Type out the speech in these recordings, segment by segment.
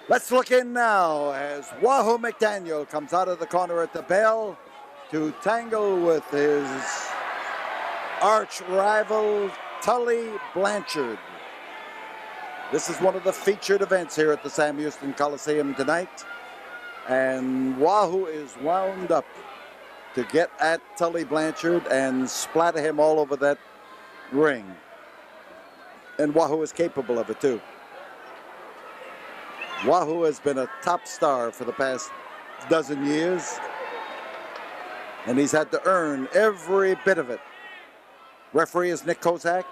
Let's look in now as Wahoo McDaniel comes out of the corner at the bell to tangle with his arch rival Tully Blanchard. This is one of the featured events here at the Sam Houston Coliseum tonight. And Wahoo is wound up to get at Tully Blanchard and splatter him all over that ring. And Wahoo is capable of it too. Wahoo has been a top star for the past dozen years, and he's had to earn every bit of it. Referee is Nick Kozak.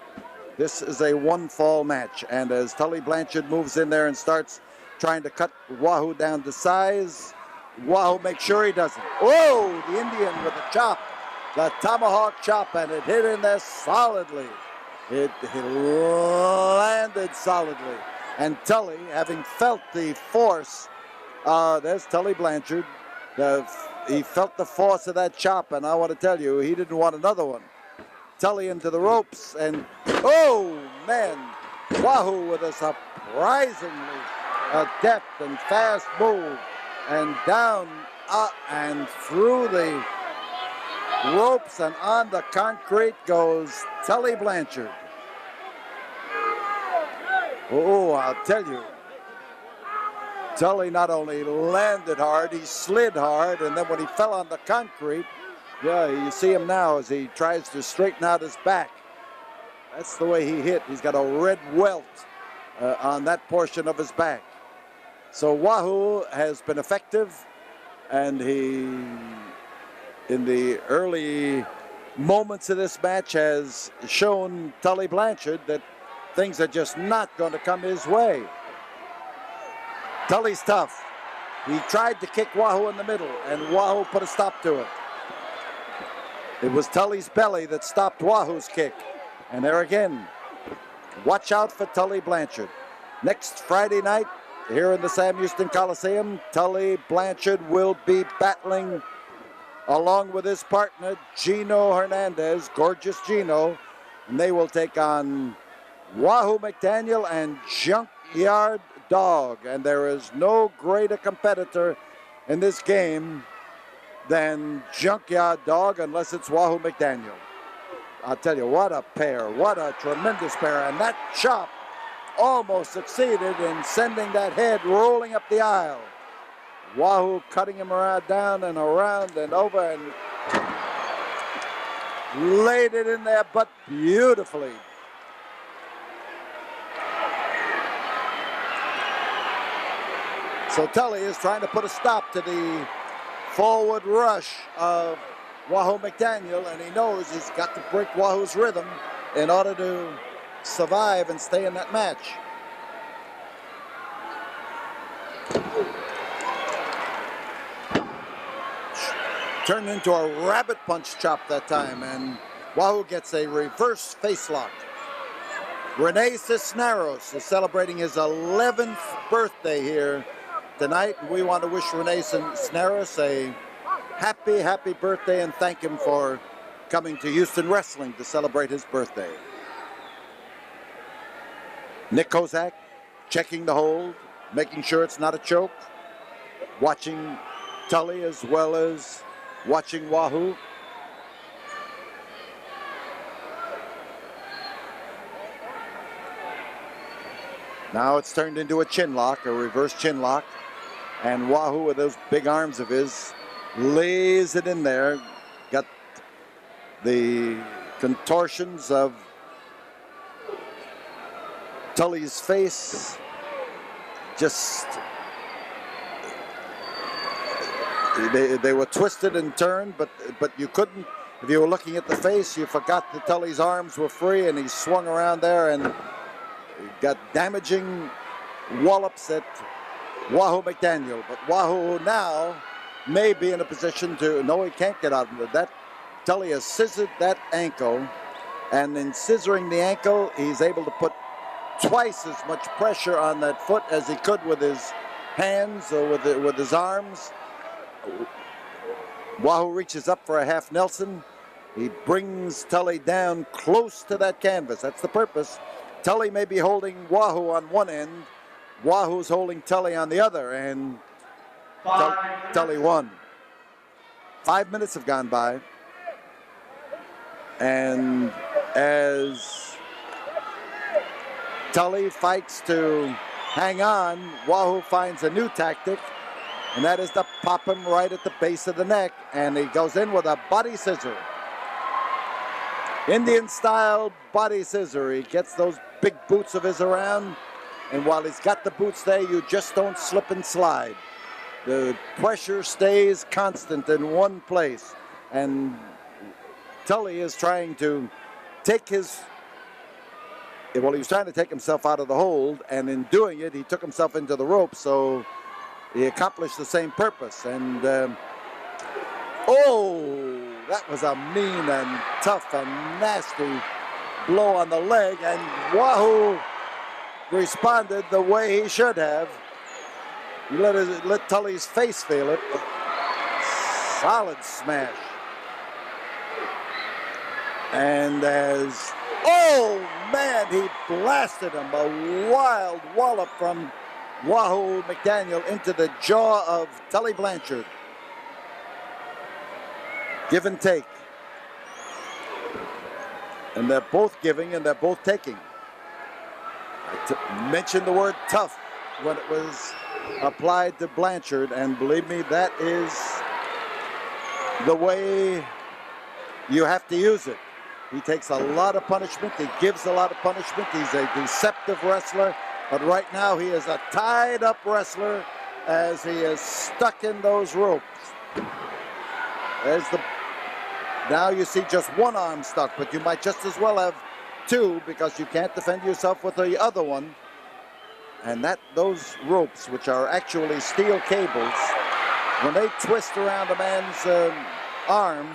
This is a one-fall match, and as Tully Blanchard moves in there and starts trying to cut Wahoo down to size, Wahoo makes sure he doesn't. Whoa, the Indian with a chop, the tomahawk chop, and it hit in there solidly. It landed solidly. And Tully, having felt the force, there's Tully Blanchard. He felt the force of that chop, and I want to tell you, he didn't want another one. Tully into the ropes, and oh man, Wahoo with a surprisingly deft and fast move, and down, up, and through the ropes and on the concrete goes Tully Blanchard. Oh, I'll tell you, Tully not only landed hard, he slid hard, and then when he fell on the concrete, yeah, you see him now as he tries to straighten out his back. That's the way he hit. He's got a red welt on that portion of his back. So Wahoo has been effective, and he, in the early moments of this match, has shown Tully Blanchard that things are just not going to come his way. Tully's tough. He tried to kick Wahoo in the middle, and Wahoo put a stop to it. It was Tully's belly that stopped Wahoo's kick. And there again, watch out for Tully Blanchard. Next Friday night, here in the Sam Houston Coliseum, Tully Blanchard will be battling along with his partner, Gino Hernandez, Gorgeous Gino, and they will take on Wahoo McDaniel and Junkyard Dog. And there is no greater competitor in this game than Junkyard Dog, unless it's Wahoo McDaniel. I'll tell you, what a pair, what a tremendous pair. And that chop almost succeeded in sending that head rolling up the aisle. Wahoo cutting him around, down and around and over, and laid it in there, but beautifully. So Tully is trying to put a stop to the forward rush of Wahoo McDaniel, and he knows he's got to break Wahoo's rhythm in order to survive and stay in that match. Turned into a rabbit punch chop that time, and Wahoo gets a reverse face lock. Rene Cisneros is celebrating his 11th birthday here tonight. We want to wish Rene Cisneros a happy, happy birthday and thank him for coming to Houston Wrestling to celebrate his birthday. Nick Kozak checking the hold, making sure it's not a choke, watching Tully as well as watching Wahoo. Now it's turned into a chin lock, a reverse chin lock. And Wahoo, with those big arms of his, lays it in there. Got the contortions of Tully's face. Just, they were twisted and turned, but you couldn't, if you were looking at the face, you forgot that Tully's arms were free, and he swung around there and got damaging wallops at Wahoo McDaniel. But Wahoo now may be in a position to, no, he can't get out of it. That Tully has scissored that ankle, and in scissoring the ankle, he's able to put twice as much pressure on that foot as he could with his hands or with his arms. Wahoo reaches up for a half Nelson. He brings Tully down close to that canvas. That's the purpose. Tully may be holding Wahoo on one end. Wahoo's holding Tully on the other, and Tully won. 5 minutes have gone by, and as Tully fights to hang on, Wahoo finds a new tactic, and that is to pop him right at the base of the neck, and he goes in with a body scissor. Indian style body scissor. He gets those big boots of his around, and while he's got the boots there, you just don't slip and slide. The pressure stays constant in one place, and Tully is trying to take his, well, he was trying to take himself out of the hold, and in doing it, he took himself into the rope, so he accomplished the same purpose. And, oh, that was a mean and tough and nasty blow on the leg, and Wahoo responded the way he should have. He let Tully's face feel it. Solid smash. And as, oh man, he blasted him. A wild wallop from Wahoo McDaniel into the jaw of Tully Blanchard. Give and take. And they're both giving and they're both taking. I mentioned the word tough when it was applied to Blanchard, and believe me, that is the way you have to use it. He takes a lot of punishment. He gives a lot of punishment. He's a deceptive wrestler, but right now he is a tied-up wrestler as he is stuck in those ropes. There's the, now you see just one arm stuck, but you might just as well have two because you can't defend yourself with the other one. And those ropes, which are actually steel cables, when they twist around a man's arm,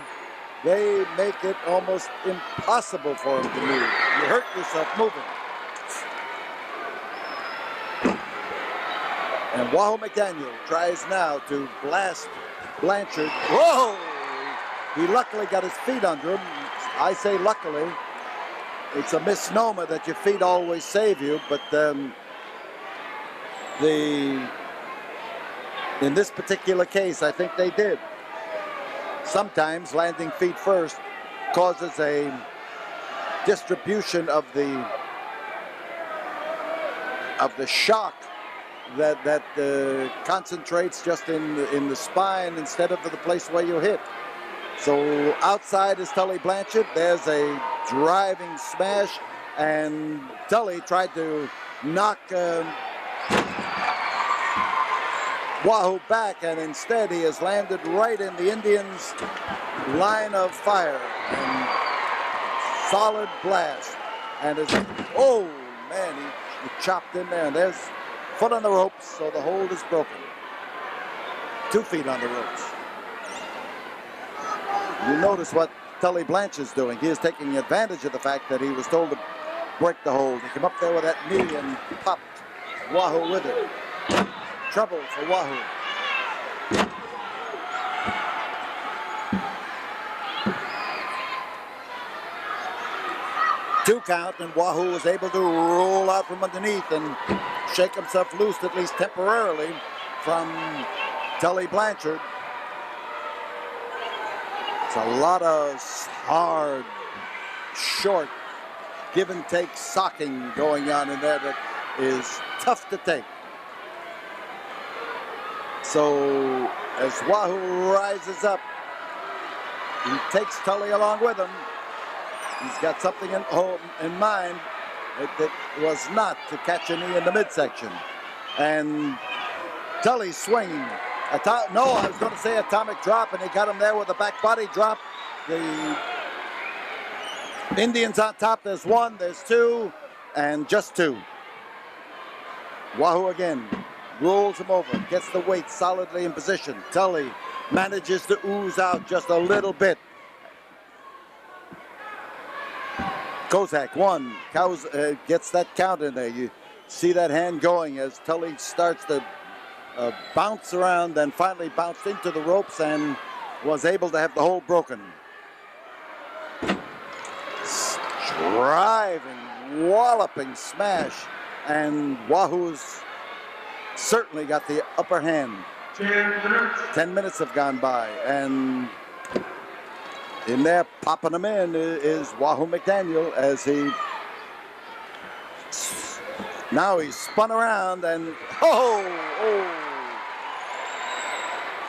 they make it almost impossible for him to move. You hurt yourself moving. And Wahoo McDaniel tries now to blast Blanchard. Whoa! He luckily got his feet under him. I say luckily. It's a misnomer that your feet always save you, but in this particular case, I think they did. Sometimes landing feet first causes a distribution of the shock that concentrates just in the spine instead of the place where you hit. So outside is Tully Blanchard. There's a driving smash, and Tully tried to knock Wahoo back, and instead he has landed right in the Indians' line of fire. And solid blast. And it's, oh man, he chopped in there, and there's foot on the ropes, so the hold is broken. 2 feet on the ropes. You notice what Tully Blanchard's doing. He is taking advantage of the fact that he was told to break the hold. He came up there with that knee and popped Wahoo with it. Trouble for Wahoo. Two count, and Wahoo was able to roll out from underneath and shake himself loose, at least temporarily, from Tully Blanchard. It's a lot of hard, short, give and take socking going on in there that is tough to take. So as Wahoo rises up, he takes Tully along with him. He's got something in mind. It was not to catch a knee in the midsection. And Tully swinging. No, I was going to say atomic drop, and he got him there with a back body drop. The Indians on top. There's one, there's two, and just two. Wahoo again rolls him over, gets the weight solidly in position. Tully manages to ooze out just a little bit. Kozak, one, gets that count in there. You see that hand going as Tully starts to bounce around, and finally bounced into the ropes and was able to have the hold broken. Driving, walloping smash, and Wahoo's certainly got the upper hand. 10 minutes have gone by, and in there popping them in is Wahoo McDaniel as he now he's spun around and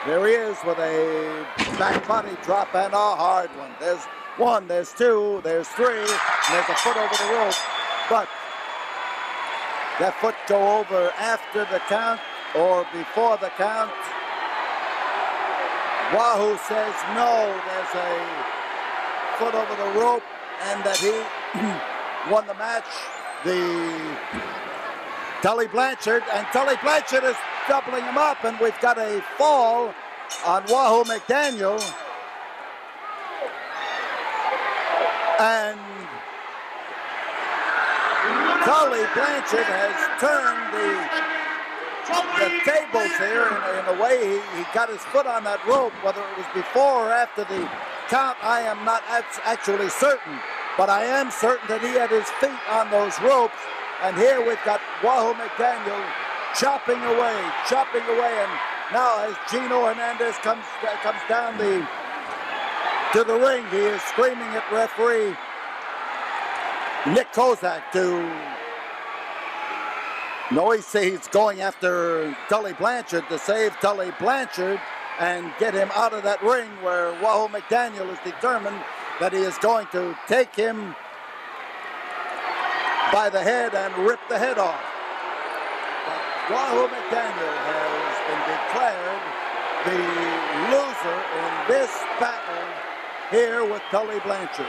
there he is with a back body drop and a hard one. There's one, there's two, there's three, and there's a foot over the rope, but that foot go over after the count or before the count. Wahoo says no, there's a foot over the rope and that he won the match. Tully Blanchard, and Tully Blanchard is doubling him up, and we've got a fall on Wahoo McDaniel. And Tully Blanchard has turned the tables here in a way. He got his foot on that rope. Whether it was before or after the count, I am not actually certain. But I am certain that he had his feet on those ropes. And here we've got Wahoo McDaniel chopping away. And now as Gino Hernandez comes down to the ring, he is screaming at referee Nick Kozak he's going after Tully Blanchard to save Tully Blanchard and get him out of that ring, where Wahoo McDaniel is determined that he is going to take him by the head and rip the head off. But Wahoo McDaniel has been declared the loser in this battle here with Tully Blanchard.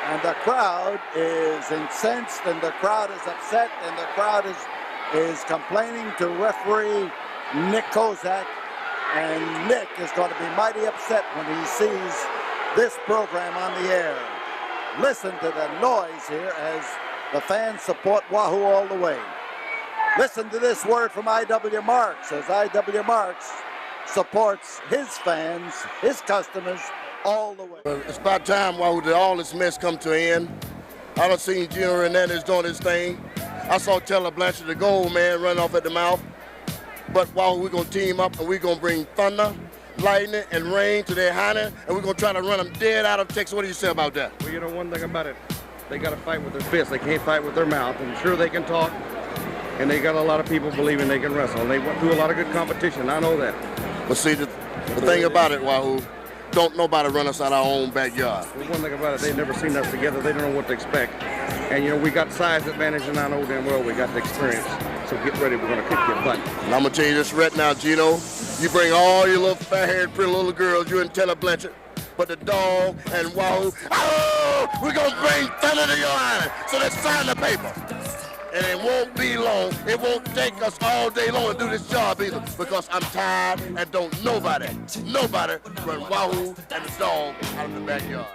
And the crowd is incensed, and the crowd is upset, and the crowd is complaining to referee Nick Kozak. And Nick is going to be mighty upset when he sees this program on the air. Listen to the noise here as the fans support Wahoo all the way. Listen to this word from I.W. Marks as I.W. Marks supports his fans, his customers, all the way. Well, it's about time, Wahoo, that all this mess come to an end. I done seen Gino Hernandez doing his thing. I saw Tully Blanchard, the gold man, run off at the mouth. But Wahoo, we're going to team up and we're going to bring thunder, lightning, and rain to their highness, and we're going to try to run them dead out of Texas. What do you say about that? Well, you know one thing about it. They got to fight with their fists. They can't fight with their mouth. And sure, they can talk, and they got a lot of people believing they can wrestle. And they went through a lot of good competition. I know that. But see, the thing about it, Wahoo, don't nobody run us out of our own backyard. Well, one thing about it, they've never seen us together. They don't know what to expect. And, you know, we got size advantage, and I know damn well we got the experience. So get ready. We're going to kick your butt. And I'm going to tell you this right now, Gino. You bring all your little fat-haired, pretty little girls, you and Tully Blanchard, but the dog and Wahoo, we're going to bring thunder to your island. So let's sign the paper. And it won't be long. It won't take us all day long to do this job either, because I'm tired and don't nobody run Wahoo and the dog out of the backyard.